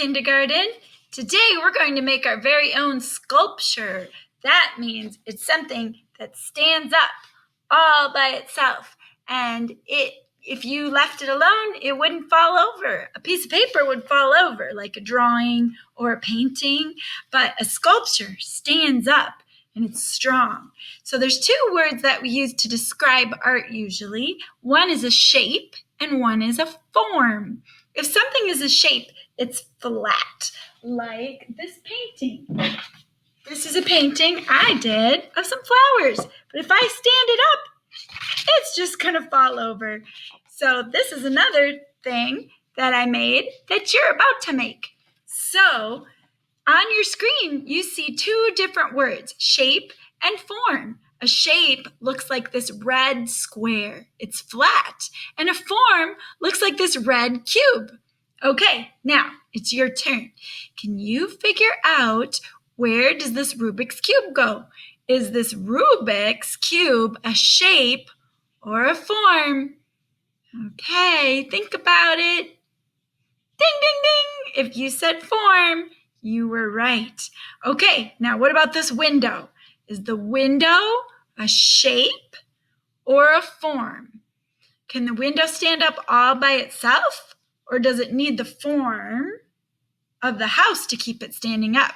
kindergarten. Today we're going to make our very own sculpture. That means it's something that stands up all by itself. And if you left it alone, it wouldn't fall over. A piece of paper would fall over, like a drawing or a painting. But a sculpture stands up and it's strong. So there's two words that we use to describe art usually. One is a shape and one is a form. If something is a shape, it's flat, like this painting. This is a painting I did of some flowers, but if I stand it up, it's just gonna fall over. So this is another thing that I made that you're about to make. So on your screen, you see two different words, shape and form. A shape looks like this red square. It's flat. And a form looks like this red cube. Okay, now it's your turn. Can you figure out where does this Rubik's Cube go? Is this Rubik's Cube a shape or a form? Okay, think about it. Ding, ding, ding. If you said form, you were right. Okay, now what about this window? Is the window a shape or a form? Can the window stand up all by itself, or does it need the form of the house to keep it standing up?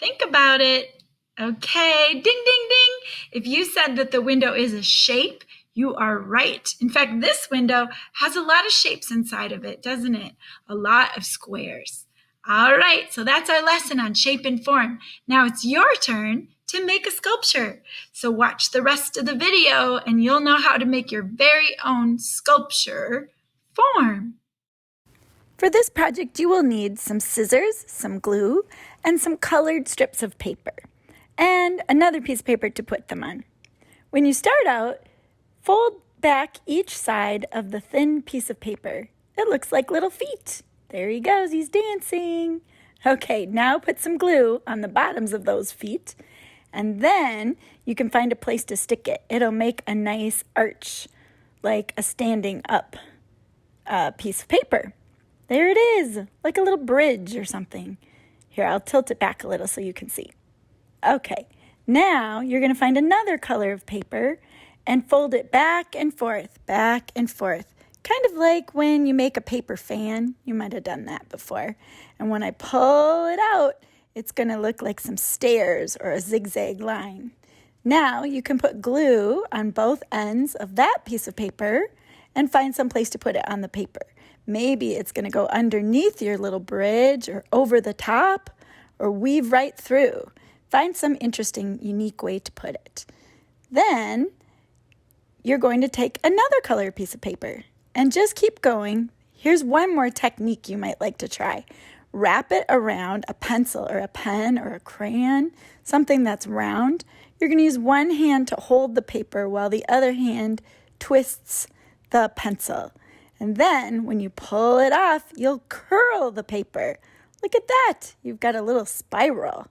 Think about it. Okay, ding, ding, ding. If you said that the window is a shape, you are right. In fact, this window has a lot of shapes inside of it, doesn't it? A lot of squares. All right, so that's our lesson on shape and form. Now it's your turn to make a sculpture. So watch the rest of the video and you'll know how to make your very own sculpture form. For this project, you will need some scissors, some glue, and some colored strips of paper, and another piece of paper to put them on. When you start out, fold back each side of the thin piece of paper. It looks like little feet. There he goes, he's dancing. Okay, now put some glue on the bottoms of those feet, and then you can find a place to stick it. It'll make a nice arch, like a standing up piece of paper. There it is, like a little bridge or something. Here, I'll tilt it back a little so you can see. Okay, now you're going to find another color of paper and fold it back and forth, kind of like when you make a paper fan. You might have done that before. And when I pull it out, it's going to look like some stairs or a zigzag line. Now you can put glue on both ends of that piece of paper and find some place to put it on the paper. Maybe it's going to go underneath your little bridge or over the top or weave right through. Find some interesting, unique way to put it. Then you're going to take another color piece of paper and just keep going. Here's one more technique you might like to try. Wrap it around a pencil or a pen or a crayon, something that's round. You're going to use one hand to hold the paper while the other hand twists the pencil. And then when you pull it off, you'll curl the paper. Look at that. You've got a little spiral.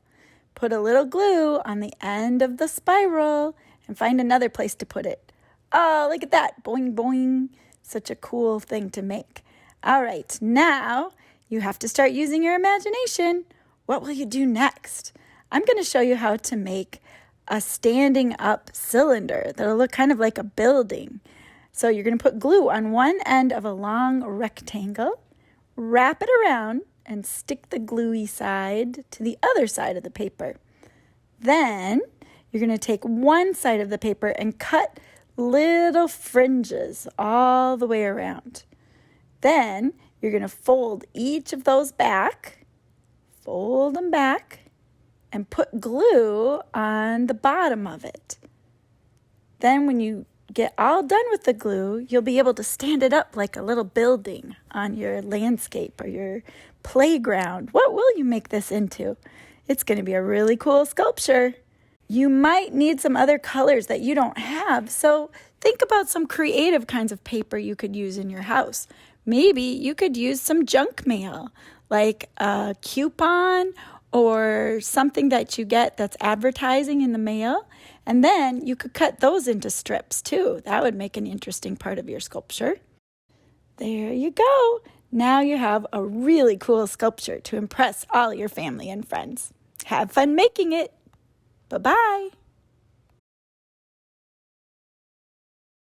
Put a little glue on the end of the spiral and find another place to put it. Oh, look at that. Boing, boing. Such a cool thing to make. All right, now you have to start using your imagination. What will you do next? I'm going to show you how to make a standing up cylinder that'll look kind of like a building. So you're going to put glue on one end of a long rectangle, wrap it around, and stick the gluey side to the other side of the paper. Then you're going to take one side of the paper and cut little fringes all the way around. Then you're going to fold each of those back, fold them back, and put glue on the bottom of it. Then when you get all done with the glue, you'll be able to stand it up like a little building on your landscape or your playground. What will you make this into? It's going to be a really cool sculpture. You might need some other colors that you don't have, so think about some creative kinds of paper you could use in your house. Maybe you could use some junk mail, like a coupon or something that you get that's advertising in the mail. And then you could cut those into strips too. That would make an interesting part of your sculpture. There you go. Now you have a really cool sculpture to impress all your family and friends. Have fun making it. Bye-bye.